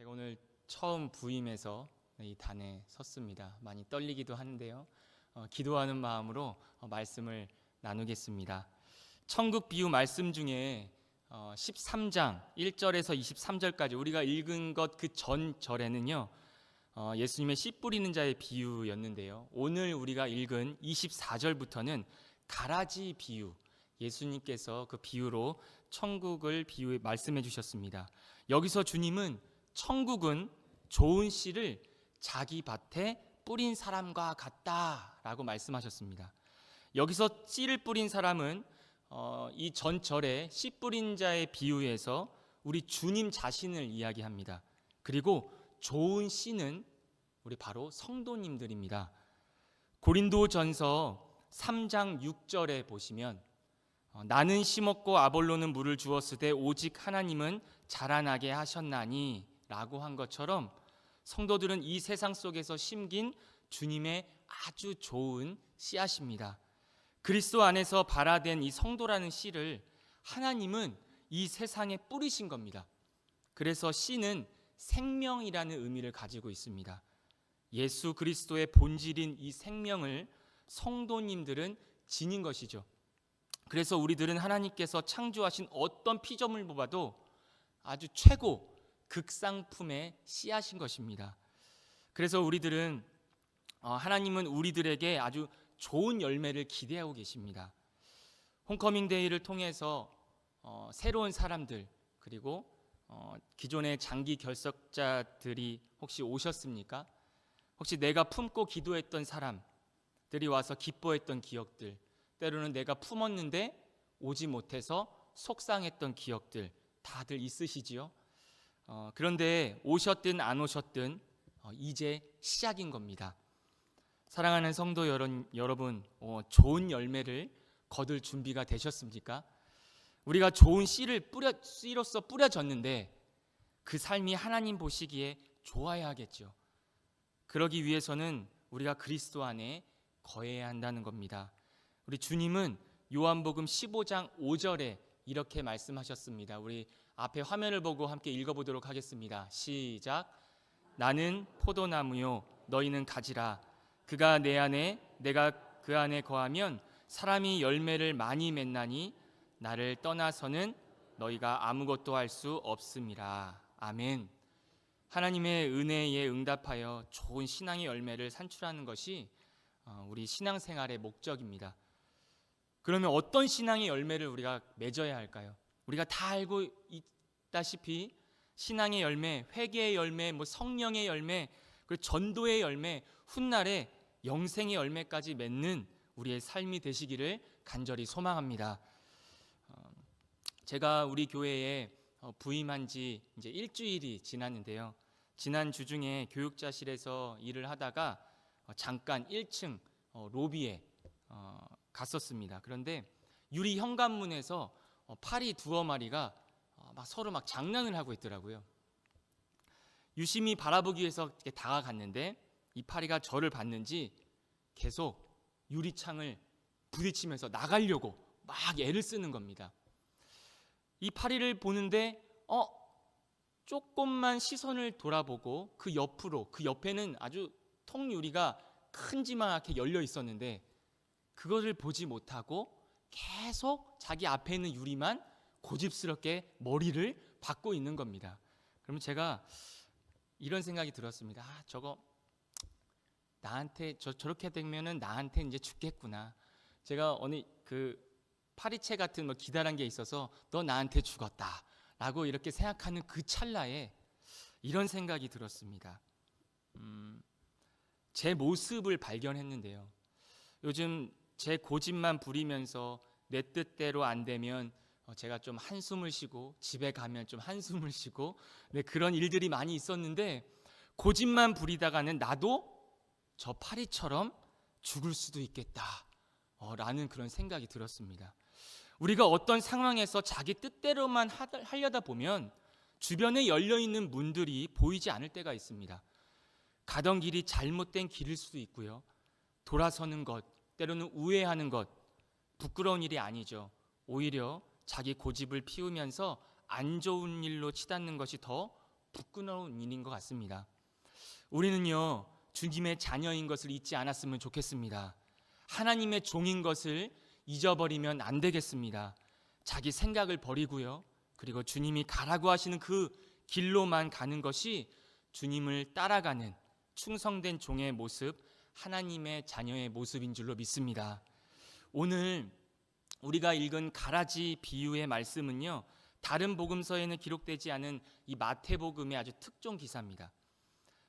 제가 오늘 처음 부임해서 이 단에 섰습니다. 많이 떨리기도 하는데요. 기도하는 마음으로 말씀을 나누겠습니다. 천국 비유 말씀 중에 13장 1절에서 23절까지 우리가 읽은 것 그 전 절에는요, 예수님의 씨 뿌리는 자의 비유였는데요. 오늘 우리가 읽은 24절부터는 가라지 비유, 예수님께서 그 비유로 천국을 비유해 말씀해 주셨습니다. 여기서 주님은 천국은 좋은 씨를 자기 밭에 뿌린 사람과 같다라고 말씀하셨습니다. 여기서 씨를 뿌린 사람은 이 전절에 씨 뿌린 자의 비유에서 우리 주님 자신을 이야기합니다. 그리고 좋은 씨는 우리 바로 성도님들입니다. 고린도전서 3장 6절에 보시면 나는 심었고 아볼로는 물을 주었으되 오직 하나님은 자라나게 하셨나니 라고 한 것처럼 성도들은 이 세상 속에서 심긴 주님의 아주 좋은 씨앗입니다. 그리스도 안에서 발화된 이 성도라는 씨를 하나님은 이 세상에 뿌리신 겁니다. 그래서 씨는 생명이라는 의미를 가지고 있습니다. 예수 그리스도의 본질인 이 생명을 성도님들은 지닌 것이죠. 그래서 우리들은 하나님께서 창조하신 어떤 피조물 보아도 아주 최고 극상품의 씨앗인 것입니다. 그래서 우리들은 하나님은 우리들에게 아주 좋은 열매를 기대하고 계십니다. 홈커밍 데이를 통해서 새로운 사람들 그리고 기존의 장기 결석자들이 혹시 오셨습니까? 혹시 내가 품고 기도했던 사람들이 와서 기뻐했던 기억들, 때로는 내가 품었는데 오지 못해서 속상했던 기억들 다들 있으시지요? 그런데 오셨든 안 오셨든 이제 시작인 겁니다. 사랑하는 성도 여러분, 좋은 열매를 거둘 준비가 되셨습니까? 우리가 좋은 씨로서 뿌려졌는데 그 삶이 하나님 보시기에 좋아야 하겠죠. 그러기 위해서는 우리가 그리스도 안에 거해야 한다는 겁니다. 우리 주님은 요한복음 15장 5절에 이렇게 말씀하셨습니다. 우리 앞에 화면을 보고 함께 읽어보도록 하겠습니다. 시작. 나는 포도나무요 너희는 가지라. 그가 내 안에 내가 그 안에 거하면 사람이 열매를 많이 맺나니 나를 떠나서는 너희가 아무것도 할 수 없음이라. 아멘. 하나님의 은혜에 응답하여 좋은 신앙의 열매를 산출하는 것이 우리 신앙생활의 목적입니다. 그러면 어떤 신앙의 열매를 우리가 맺어야 할까요? 우리가 다 알고 있다시피 신앙의 열매, 회개의 열매, 성령의 열매, 그리고 전도의 열매, 훗날에 영생의 열매까지 맺는 우리의 삶이 되시기를 간절히 소망합니다. 제가 우리 교회에 부임한 지 이제 일주일이 지났는데요. 지난 주 중에 교육자실에서 일을 하다가 잠깐 1층 로비에 갔었습니다. 그런데 유리 현관문에서 파리 두어 마리가 서로 장난을 하고 있더라고요. 유심히 바라보기 위해서 다가갔는데 이 파리가 저를 봤는지 계속 유리창을 부딪히면서 나가려고 막 애를 쓰는 겁니다. 이 파리를 보는데 조금만 시선을 돌아보고 그 옆에는 아주 통유리가 큼지막하게 열려 있었는데 그것을 보지 못하고 계속 자기 앞에 있는 유리만 고집스럽게 머리를 박고 있는 겁니다. 그러면 제가 이런 생각이 들었습니다. 저거 나한테 저렇게 되면은 나한테 이제 죽겠구나. 제가 어느 그 파리채 같은 기다란 게 있어서 너 나한테 죽었다라고 이렇게 생각하는 그 찰나에 이런 생각이 들었습니다. 제 모습을 발견했는데요. 요즘 제 고집만 부리면서 내 뜻대로 안 되면 제가 좀 한숨을 쉬고 집에 가면 좀 한숨을 쉬고 그런 일들이 많이 있었는데 고집만 부리다가는 나도 저 파리처럼 죽을 수도 있겠다 라는 그런 생각이 들었습니다. 우리가 어떤 상황에서 자기 뜻대로만 하려다 보면 주변에 열려있는 문들이 보이지 않을 때가 있습니다. 가던 길이 잘못된 길일 수도 있고요. 돌아서는 것, 때로는 우회하는 것, 부끄러운 일이 아니죠. 오히려 자기 고집을 피우면서 안 좋은 일로 치닫는 것이 더 부끄러운 일인 것 같습니다. 우리는요, 주님의 자녀인 것을 잊지 않았으면 좋겠습니다. 하나님의 종인 것을 잊어버리면 안 되겠습니다. 자기 생각을 버리고요, 그리고 주님이 가라고 하시는 그 길로만 가는 것이 주님을 따라가는 충성된 종의 모습, 하나님의 자녀의 모습인 줄로 믿습니다. 오늘 우리가 읽은 가라지 비유의 말씀은요, 다른 복음서에는 기록되지 않은 이 마태복음의 아주 특종 기사입니다.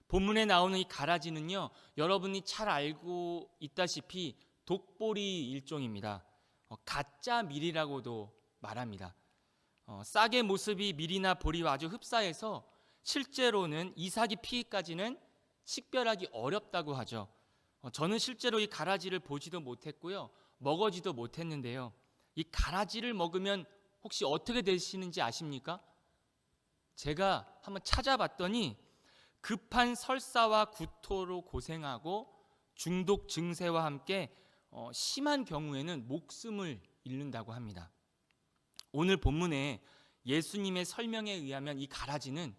본문에 나오는 이 가라지는요, 여러분이 잘 알고 있다시피 독보리 일종입니다. 가짜 밀이라고도 말합니다. 싹의 모습이 밀이나 보리와 아주 흡사해서 실제로는 이삭이 피기까지는 식별하기 어렵다고 하죠. 저는 실제로 이 가라지를 보지도 못했고요, 먹어지도 못했는데요. 이 가라지를 먹으면 혹시 어떻게 되시는지 아십니까? 제가 한번 찾아봤더니 급한 설사와 구토로 고생하고 중독 증세와 함께 심한 경우에는 목숨을 잃는다고 합니다. 오늘 본문에 예수님의 설명에 의하면 이 가라지는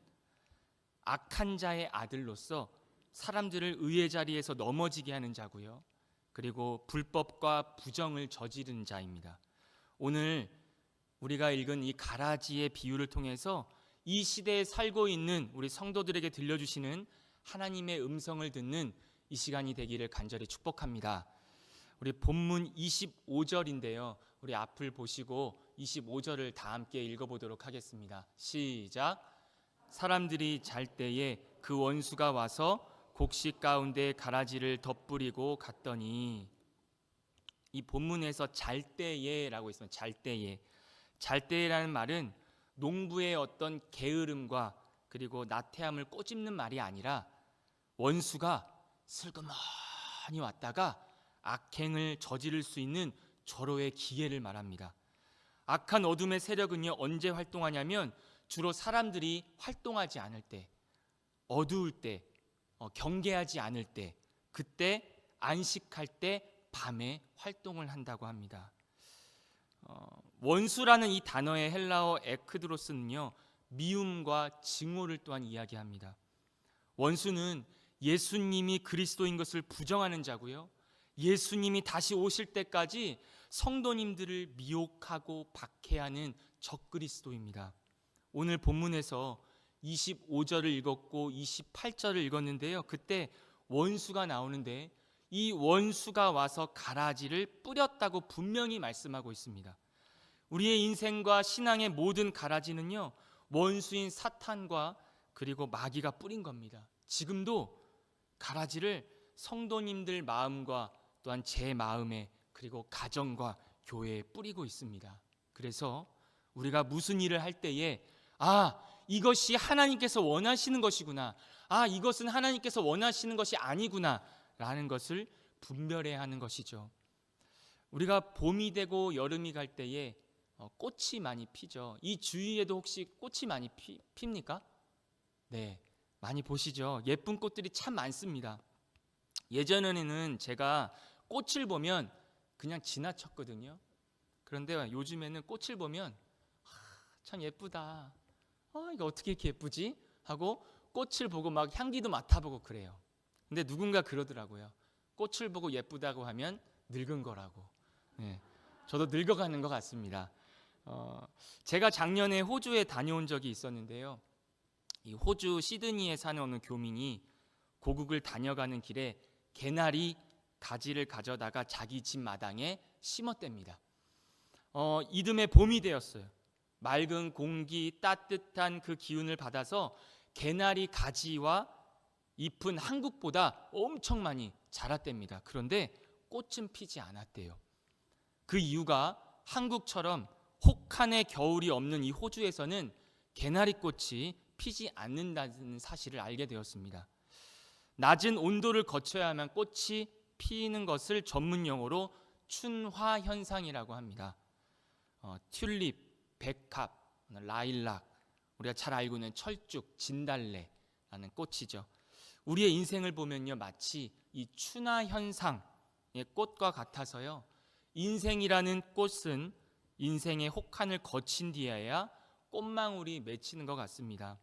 악한 자의 아들로서 사람들을 의의 자리에서 넘어지게 하는 자고요, 그리고 불법과 부정을 저지르는 자입니다. 오늘 우리가 읽은 이 가라지의 비유를 통해서 이 시대에 살고 있는 우리 성도들에게 들려주시는 하나님의 음성을 듣는 이 시간이 되기를 간절히 축복합니다. 우리 본문 25절인데요. 우리 앞을 보시고 25절을 다 함께 읽어보도록 하겠습니다. 시작. 사람들이 잘 때에 그 원수가 와서 곡식 가운데 가라지를 덧뿌리고 갔더니, 이 본문에서 잘 때에라고 있습니다. 잘 때에. 잘 때에라는 말은 농부의 어떤 게으름과 그리고 나태함을 꼬집는 말이 아니라 원수가 슬그머니 왔다가 악행을 저지를 수 있는 절호의 기회를 말합니다. 악한 어둠의 세력은요, 언제 활동하냐면 주로 사람들이 활동하지 않을 때, 어두울 때, 경계하지 않을 때, 그때 안식할 때 밤에 활동을 한다고 합니다. 원수라는 이 단어의 헬라어 에크드로스는요, 미움과 증오를 또한 이야기합니다. 원수는 예수님이 그리스도인 것을 부정하는 자고요, 예수님이 다시 오실 때까지 성도님들을 미혹하고 박해하는 적그리스도입니다. 오늘 본문에서 25절을 읽었고 28절을 읽었는데요, 그때 원수가 나오는데 이 원수가 와서 가라지를 뿌렸다고 분명히 말씀하고 있습니다. 우리의 인생과 신앙의 모든 가라지는요, 원수인 사탄과 그리고 마귀가 뿌린 겁니다. 지금도 가라지를 성도님들 마음과 또한 제 마음에, 그리고 가정과 교회에 뿌리고 있습니다. 그래서 우리가 무슨 일을 할 때에 이것이 하나님께서 원하시는 것이구나, 이것은 하나님께서 원하시는 것이 아니구나 라는 것을 분별해야 하는 것이죠. 우리가 봄이 되고 여름이 갈 때에 꽃이 많이 피죠. 이 주위에도 혹시 꽃이 많이 핍니까? 네, 많이 보시죠. 예쁜 꽃들이 참 많습니다. 예전에는 제가 꽃을 보면 그냥 지나쳤거든요. 그런데 요즘에는 꽃을 보면 참 예쁘다, 이거 어떻게 이렇게 예쁘지? 하고 꽃을 보고 막 향기도 맡아보고 그래요. 근데 누군가 그러더라고요. 꽃을 보고 예쁘다고 하면 늙은 거라고. 네, 저도 늙어가는 것 같습니다. 제가 작년에 호주에 다녀온 적이 있었는데요, 이 호주 시드니에 사는 어느 교민이 고국을 다녀가는 길에 개나리 가지를 가져다가 자기 집 마당에 심었답니다. 이듬해 봄이 되었어요. 맑은 공기, 따뜻한 그 기운을 받아서 개나리 가지와 잎은 한국보다 엄청 많이 자랐답니다. 그런데 꽃은 피지 않았대요. 그 이유가 한국처럼 혹한의 겨울이 없는 이 호주에서는 개나리꽃이 피지 않는다는 사실을 알게 되었습니다. 낮은 온도를 거쳐야만 꽃이 피는 것을 전문 용어로 춘화 현상이라고 합니다. 튤립, 백합, 라일락, 우리가 잘 알고 있는 철쭉, 진달래라는 꽃이죠. 우리의 인생을 보면요, 마치 이 춘화 현상의 꽃과 같아서요, 인생이라는 꽃은 인생의 혹한을 거친 뒤에야 꽃망울이 맺히는 것 같습니다.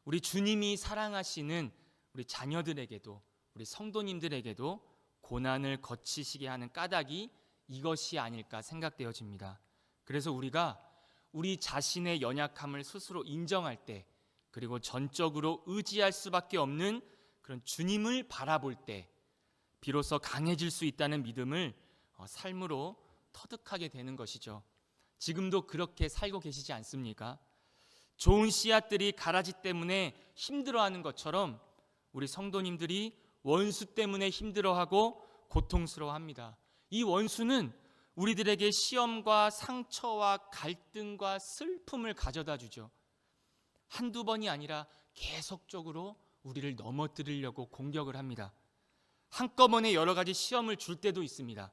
우리 주님이 사랑하시는 우리 자녀들에게도, 우리 성도님들에게도 고난을 거치시게 하는 까닭이 이것이 아닐까 생각되어집니다. 그래서 우리가 우리 자신의 연약함을 스스로 인정할 때, 그리고 전적으로 의지할 수밖에 없는 그런 주님을 바라볼 때 비로소 강해질 수 있다는 믿음을 삶으로 터득하게 되는 것이죠. 지금도 그렇게 살고 계시지 않습니까? 좋은 씨앗들이 가라지 때문에 힘들어하는 것처럼 우리 성도님들이 원수 때문에 힘들어하고 고통스러워합니다. 이 원수는 우리들에게 시험과 상처와 갈등과 슬픔을 가져다 주죠. 한두 번이 아니라 계속적으로 우리를 넘어뜨리려고 공격을 합니다. 한꺼번에 여러 가지 시험을 줄 때도 있습니다.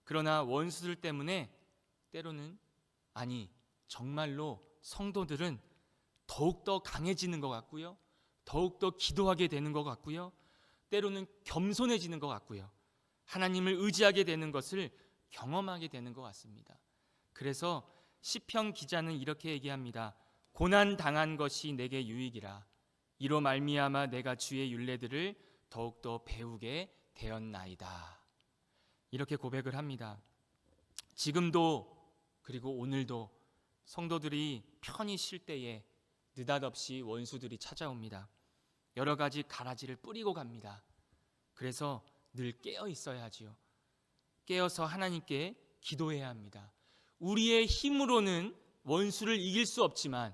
그러나 원수들 때문에 때로는, 아니 정말로 성도들은 더욱더 강해지는 것 같고요, 더욱더 기도하게 되는 것 같고요, 때로는 겸손해지는 것 같고요, 하나님을 의지하게 되는 것을 경험하게 되는 것 같습니다. 그래서 시편 기자는 이렇게 얘기합니다. 고난 당한 것이 내게 유익이라. 이로 말미암아 내가 주의 율례들을 더욱더 배우게 되었나이다. 이렇게 고백을 합니다. 지금도, 그리고 오늘도 성도들이 편히 쉴 때에 느닷없이 원수들이 찾아옵니다. 여러 가지 가라지를 뿌리고 갑니다. 그래서 늘 깨어 있어야 하지요. 깨어서 하나님께 기도해야 합니다. 우리의 힘으로는 원수를 이길 수 없지만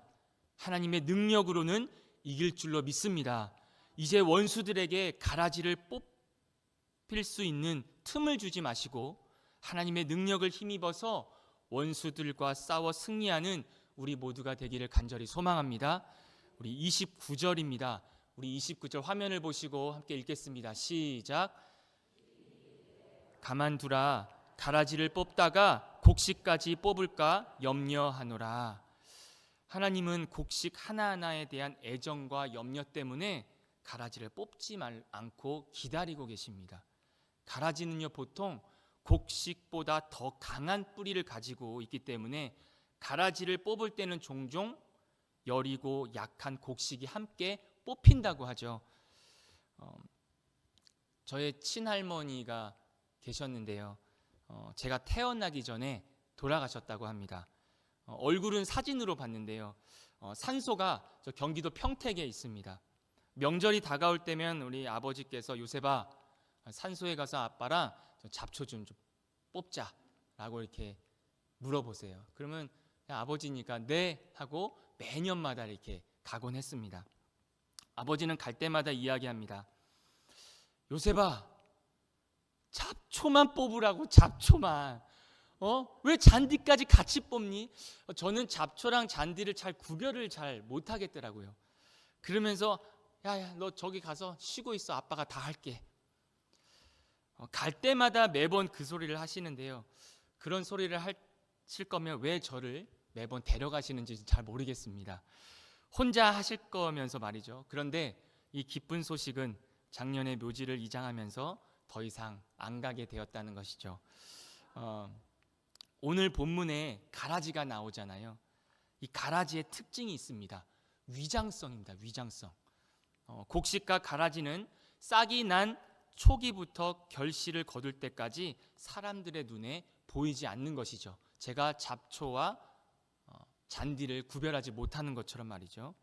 하나님의 능력으로는 이길 줄로 믿습니다. 이제 원수들에게 가라지를 뽑힐 수 있는 틈을 주지 마시고 하나님의 능력을 힘입어서 원수들과 싸워 승리하는 우리 모두가 되기를 간절히 소망합니다. 우리 29절입니다. 우리 29절 화면을 보시고 함께 읽겠습니다. 시작. 가만두라. 가라지를 뽑다가 곡식까지 뽑을까 염려하노라. 하나님은 곡식 하나하나에 대한 애정과 염려 때문에 가라지를 뽑지 않고 기다리고 계십니다. 가라지는요, 보통 곡식보다 더 강한 뿌리를 가지고 있기 때문에 가라지를 뽑을 때는 종종 여리고 약한 곡식이 함께 뽑힌다고 하죠. 저의 친할머니가 계셨는데요, 제가 태어나기 전에 돌아가셨다고 합니다. 얼굴은 사진으로 봤는데요, 산소가 저 경기도 평택에 있습니다. 명절이 다가올 때면 우리 아버지께서 요셉아, 산소에 가서 아빠랑 잡초 좀 뽑자라고 이렇게 물어보세요. 그러면 아버지니까 네 하고 매년마다 이렇게 가곤 했습니다. 아버지는 갈 때마다 이야기합니다. 요셉아, 잡초만 뽑으라고, 잡초만. 왜 잔디까지 같이 뽑니? 저는 잡초랑 잔디를 구별을 잘 못하겠더라고요. 그러면서 야야, 너 저기 가서 쉬고 있어, 아빠가 다 할게. 갈 때마다 매번 그 소리를 하시는데요, 그런 소리를 하실 거면 왜 저를 매번 데려가시는지 잘 모르겠습니다. 혼자 하실 거면서 말이죠. 그런데 이 기쁜 소식은 작년에 묘지를 이장하면서 더 이상 안 가게 되었다는 것이죠. 오늘 본문에 가라지가 나오잖아요. 이 가라지의 특징이 있습니다. 위장성입니다. 위장성. 곡식과 가라지는 싹이 난 초기부터 결실을 거둘 때까지 사람들의 눈에 보이지 않는 것이죠. 제가 잡초와 잔디를 구별하지 못하는 것처럼 말이죠.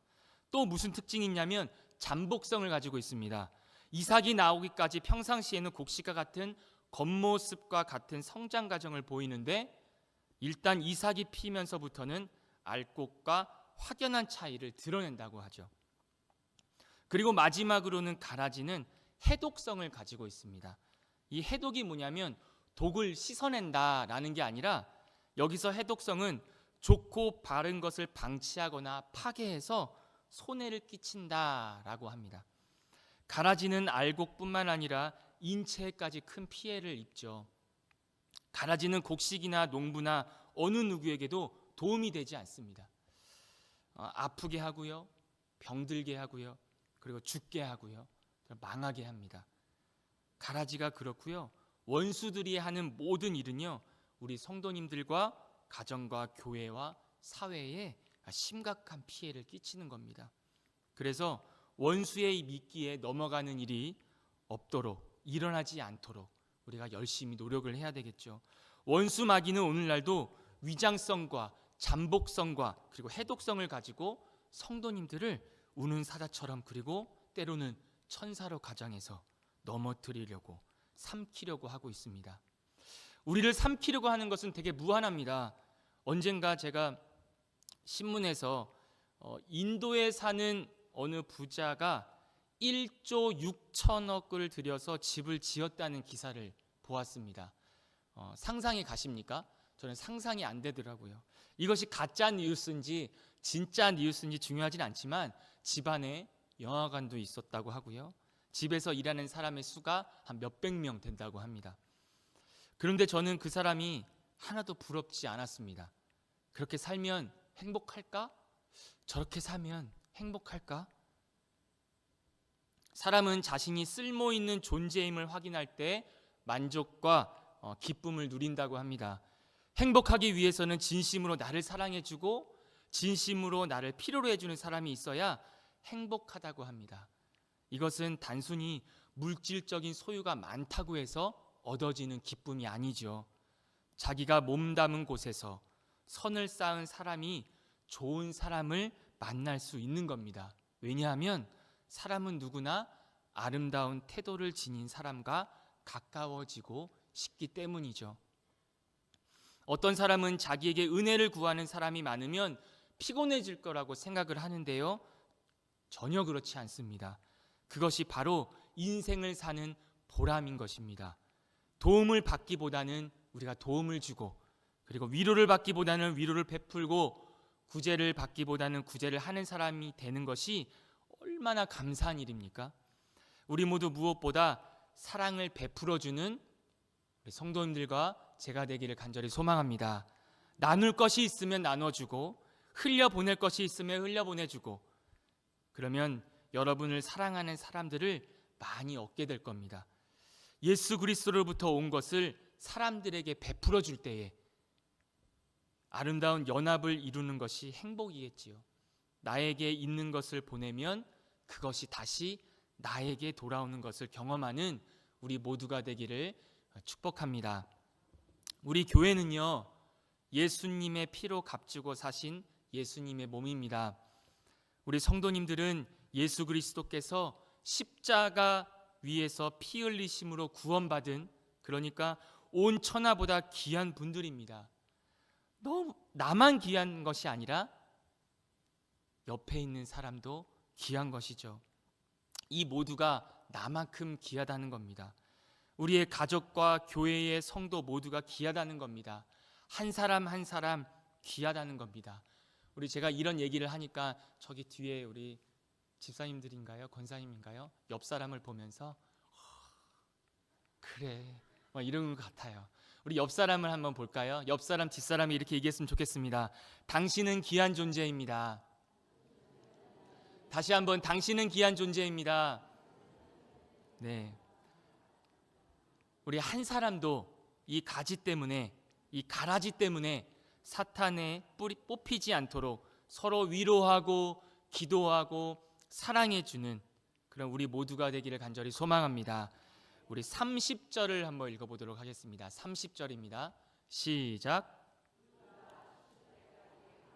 또 무슨 특징이 있냐면 잠복성을 가지고 있습니다. 이삭이 나오기까지 평상시에는 곡식과 같은 겉모습과 같은 성장 과정을 보이는데 일단 이삭이 피면서부터는 알곡과 확연한 차이를 드러낸다고 하죠. 그리고 마지막으로는 가라지는 해독성을 가지고 있습니다. 이 해독이 뭐냐면 독을 씻어낸다라는 게 아니라 여기서 해독성은 좋고 바른 것을 방치하거나 파괴해서 손해를 끼친다라고 합니다. 가라지는 알곡뿐만 아니라 인체에까지 큰 피해를 입죠. 가라지는 곡식이나 농부나 어느 누구에게도 도움이 되지 않습니다. 아프게 하고요, 병들게 하고요, 그리고 죽게 하고요, 망하게 합니다. 가라지가 그렇고요, 원수들이 하는 모든 일은요, 우리 성도님들과 가정과 교회와 사회에 심각한 피해를 끼치는 겁니다. 그래서 원수의 미끼에 넘어가는 일이 없도록, 일어나지 않도록 우리가 열심히 노력을 해야 되겠죠. 원수 마귀는 오늘날도 위장성과 잠복성과 그리고 해독성을 가지고 성도님들을 우는 사자처럼, 그리고 때로는 천사로 가장해서 넘어뜨리려고, 삼키려고 하고 있습니다. 우리를 삼키려고 하는 것은 되게 무한합니다. 언젠가 제가 신문에서 인도에 사는 어느 부자가 1조 6천억을 들여서 집을 지었다는 기사를 보았습니다. 상상이 가십니까? 저는 상상이 안 되더라고요. 이것이 가짜 뉴스인지 진짜 뉴스인지 중요하진 않지만 집안에 영화관도 있었다고 하고요. 집에서 일하는 사람의 수가 한 몇백 명 된다고 합니다. 그런데 저는 그 사람이 하나도 부럽지 않았습니다. 그렇게 살면 행복할까? 저렇게 사면 행복할까? 사람은 자신이 쓸모 있는 존재임을 확인할 때 만족과 기쁨을 누린다고 합니다. 행복하기 위해서는 진심으로 나를 사랑해주고 진심으로 나를 필요로 해주는 사람이 있어야 행복하다고 합니다. 이것은 단순히 물질적인 소유가 많다고 해서 얻어지는 기쁨이 아니죠. 자기가 몸담은 곳에서 선을 쌓은 사람이 좋은 사람을 만날 수 있는 겁니다. 왜냐하면 사람은 누구나 아름다운 태도를 지닌 사람과 가까워지고 싶기 때문이죠. 어떤 사람은 자기에게 은혜를 구하는 사람이 많으면 피곤해질 거라고 생각을 하는데요, 전혀 그렇지 않습니다. 그것이 바로 인생을 사는 보람인 것입니다. 도움을 받기보다는 우리가 도움을 주고, 그리고 위로를 받기보다는 위로를 베풀고, 구제를 받기보다는 구제를 하는 사람이 되는 것이 얼마나 감사한 일입니까? 우리 모두 무엇보다 사랑을 베풀어주는 우리 성도님들과 제가 되기를 간절히 소망합니다. 나눌 것이 있으면 나눠주고, 흘려보낼 것이 있으면 흘려보내주고, 그러면 여러분을 사랑하는 사람들을 많이 얻게 될 겁니다. 예수 그리스도로부터 온 것을 사람들에게 베풀어 줄 때에 아름다운 연합을 이루는 것이 행복이겠지요. 나에게 있는 것을 보내면 그것이 다시 나에게 돌아오는 것을 경험하는 우리 모두가 되기를 축복합니다. 우리 교회는요, 예수님의 피로 값주고 사신 예수님의 몸입니다. 우리 성도님들은 예수 그리스도께서 십자가 위에서 피 흘리심으로 구원받은, 그러니까 온 천하보다 귀한 분들입니다. 너무 나만 귀한 것이 아니라 옆에 있는 사람도 귀한 것이죠. 이 모두가 나만큼 귀하다는 겁니다. 우리의 가족과 교회의 성도 모두가 귀하다는 겁니다. 한 사람 한 사람 귀하다는 겁니다. 제가 이런 얘기를 하니까 저기 뒤에 우리 집사님들인가요? 권사님인가요? 옆 사람을 보면서 그래 이런 것 같아요. 우리 옆 사람을 한번 볼까요? 옆 사람 뒷사람이 이렇게 얘기했으면 좋겠습니다. 당신은 귀한 존재입니다. 다시 한번, 당신은 귀한 존재입니다. 네, 우리 한 사람도 이 가지 때문에, 이 가라지 때문에 사탄의 뿌리 뽑히지 않도록 서로 위로하고 기도하고 사랑해주는 그런 우리 모두가 되기를 간절히 소망합니다. 우리 30절을 한번 읽어보도록 하겠습니다. 30절입니다. 시작.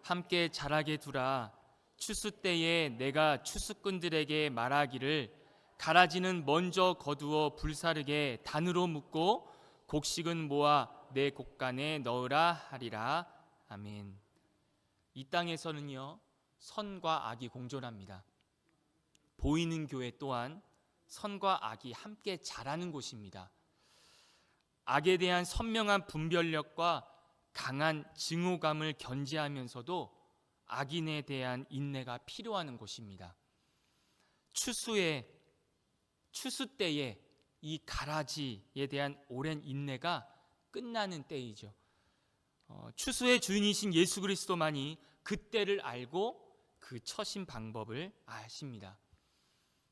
함께 자라게 두라. 추수 때에 내가 추수꾼들에게 말하기를 가라지는 먼저 거두어 불사르게 단으로 묶고 곡식은 모아 내 곡간에 넣으라 하리라. 아멘. 이 땅에서는요, 선과 악이 공존합니다. 보이는 교회 또한 선과 악이 함께 자라는 곳입니다. 악에 대한 선명한 분별력과 강한 증오감을 견제하면서도 악인에 대한 인내가 필요한 곳입니다. 추수 때에 이 가라지에 대한 오랜 인내가 끝나는 때이죠. 추수의 주인이신 예수 그리스도만이 그 때를 알고 그 처신 방법을 아십니다.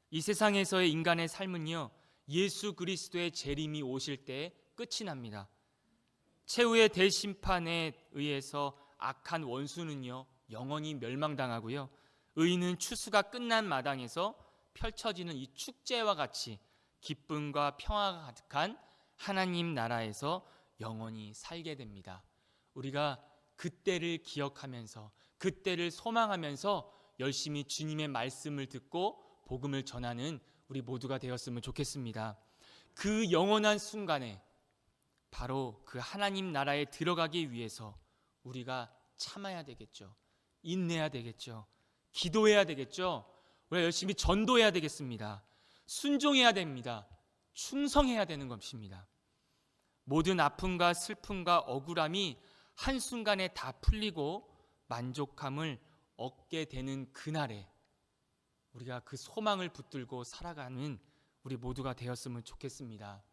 이 세상에서의 인간의 삶은요, 예수 그리스도의 재림이 오실 때 끝이 납니다. 최후의 대심판에 의해서 악한 원수는요, 영원히 멸망당하고요, 의인은 추수가 끝난 마당에서 펼쳐지는 이 축제와 같이 기쁨과 평화가 가득한 하나님 나라에서 영원히 살게 됩니다. 우리가 그때를 기억하면서 그때를 소망하면서 열심히 주님의 말씀을 듣고 복음을 전하는 우리 모두가 되었으면 좋겠습니다. 그 영원한 순간에 바로 그 하나님 나라에 들어가기 위해서 우리가 참아야 되겠죠. 인내해야 되겠죠. 기도해야 되겠죠. 우리가 열심히 전도해야 되겠습니다. 순종해야 됩니다. 충성해야 되는 것입니다. 모든 아픔과 슬픔과 억울함이 한순간에 다 풀리고 만족함을 얻게 되는 그날에 우리가 그 소망을 붙들고 살아가는 우리 모두가 되었으면 좋겠습니다.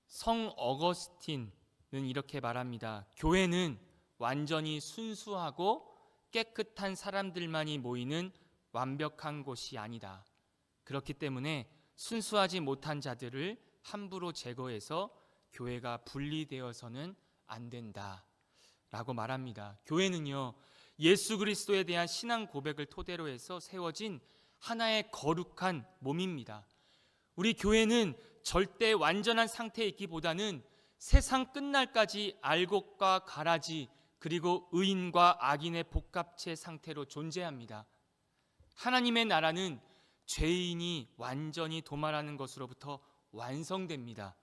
성 어거스틴은 이렇게 말합니다. 교회는 완전히 순수하고 깨끗한 사람들만이 모이는 완벽한 곳이 아니다. 그렇기 때문에 순수하지 못한 자들을 함부로 제거해서 교회가 분리되어서는 안 된다 라고 말합니다. 교회는요, 예수 그리스도에 대한 신앙 고백을 토대로 해서 세워진 하나의 거룩한 몸입니다. 우리 교회는 절대 완전한 상태에 있기보다는 세상 끝날까지 알곡과 가라지 그리고 의인과 악인의 복합체 상태로 존재합니다. 하나님의 나라는 죄인이 완전히 도말하는 것으로부터 완성됩니다.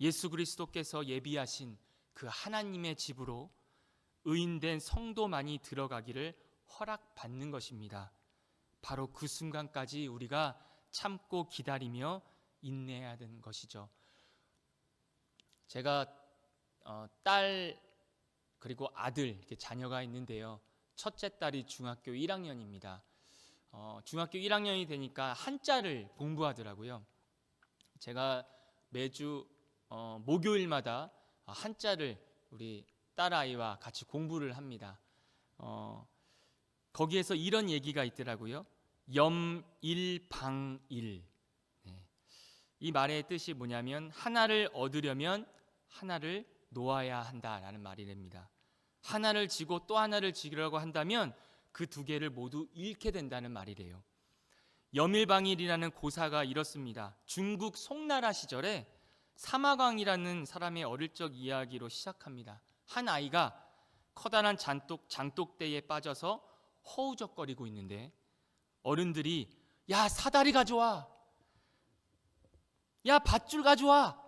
예수 그리스도께서 예비하신 그 하나님의 집으로 의인된 성도만이 들어가기를 허락받는 것입니다. 바로 그 순간까지 우리가 참고 기다리며 인내해야 되는 것이죠. 제가 딸 그리고 아들 이렇게 자녀가 있는데요. 첫째 딸이 중학교 1학년입니다. 중학교 1학년이 되니까 한자를 공부하더라고요. 제가 매주 목요일마다 한자를 우리 딸아이와 같이 공부를 합니다. 거기에서 이런 얘기가 있더라고요. 염일방일. 이 말의 뜻이 뭐냐면 하나를 얻으려면 하나를 놓아야 한다라는 말이랍니다. 하나를 지고 또 하나를 지으려고 한다면 그 두 개를 모두 잃게 된다는 말이래요. 염일방일이라는 고사가 이렇습니다. 중국 송나라 시절에 사마광이라는 사람의 어릴 적 이야기로 시작합니다. 한 아이가 커다란 장독대에 빠져서 허우적거리고 있는데 어른들이 야 사다리 가져와, 야 밧줄 가져와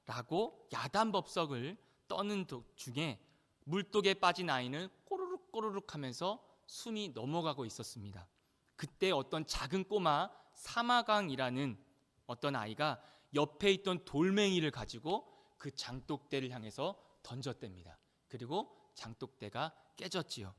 라고 야단법석을 떠는 중에 물독에 빠진 아이는 꼬르륵 꼬르륵 하면서 숨이 넘어가고 있었습니다. 그때 어떤 작은 꼬마 사마광이라는 어떤 아이가 옆에 있던 돌멩이를 가지고 그 장독대를 향해서 던졌답니다. 그리고 장독대가 깨졌지요.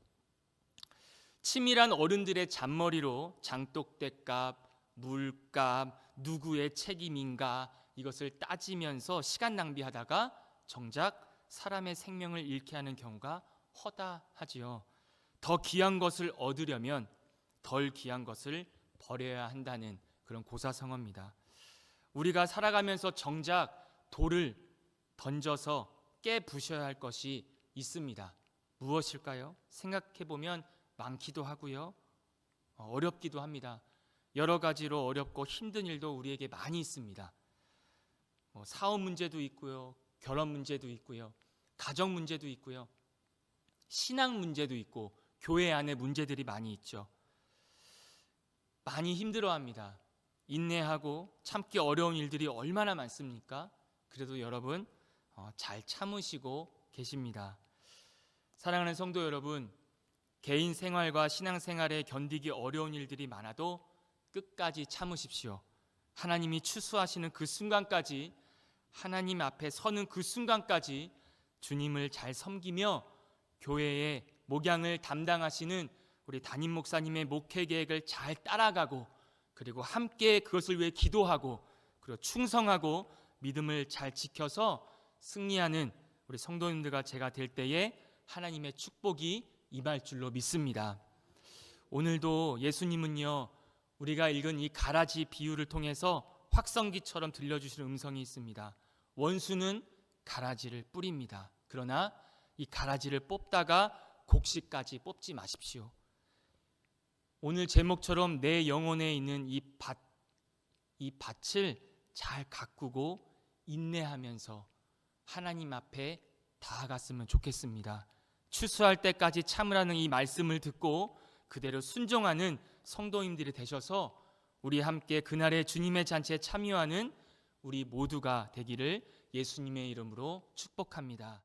치밀한 어른들의 잔머리로 장독대값, 물값, 누구의 책임인가 이것을 따지면서 시간 낭비하다가 정작 사람의 생명을 잃게 하는 경우가 허다하지요. 더 귀한 것을 얻으려면 덜 귀한 것을 버려야 한다는 그런 고사성어입니다. 우리가 살아가면서 정작 돌을 던져서 깨부셔야 할 것이 있습니다. 무엇일까요? 생각해보면 많기도 하고요, 어렵기도 합니다. 여러 가지로 어렵고 힘든 일도 우리에게 많이 있습니다. 사업 문제도 있고요, 결혼 문제도 있고요, 가정 문제도 있고요, 신앙 문제도 있고 교회 안에 문제들이 많이 있죠. 많이 힘들어합니다. 인내하고 참기 어려운 일들이 얼마나 많습니까? 그래도 여러분 잘 참으시고 계십니다. 사랑하는 성도 여러분, 개인 생활과 신앙 생활에 견디기 어려운 일들이 많아도 끝까지 참으십시오. 하나님이 추수하시는 그 순간까지, 하나님 앞에 서는 그 순간까지 주님을 잘 섬기며 교회의 목양을 담당하시는 우리 담임 목사님의 목회 계획을 잘 따라가고, 그리고 함께 그것을 위해 기도하고, 그리고 충성하고 믿음을 잘 지켜서 승리하는 우리 성도님들과 제가 될 때에 하나님의 축복이 임할 줄로 믿습니다. 오늘도 예수님은요, 우리가 읽은 이 가라지 비유를 통해서 확성기처럼 들려주시는 음성이 있습니다. 원수는 가라지를 뿌립니다. 그러나 이 가라지를 뽑다가 곡식까지 뽑지 마십시오. 오늘 제목처럼 내 영혼에 있는 이 밭을 잘 가꾸고 인내하면서 하나님 앞에 나아갔으면 좋겠습니다. 추수할 때까지 참으라는 이 말씀을 듣고 그대로 순종하는 성도님들이 되셔서 우리 함께 그날의 주님의 잔치에 참여하는 우리 모두가 되기를 예수님의 이름으로 축복합니다.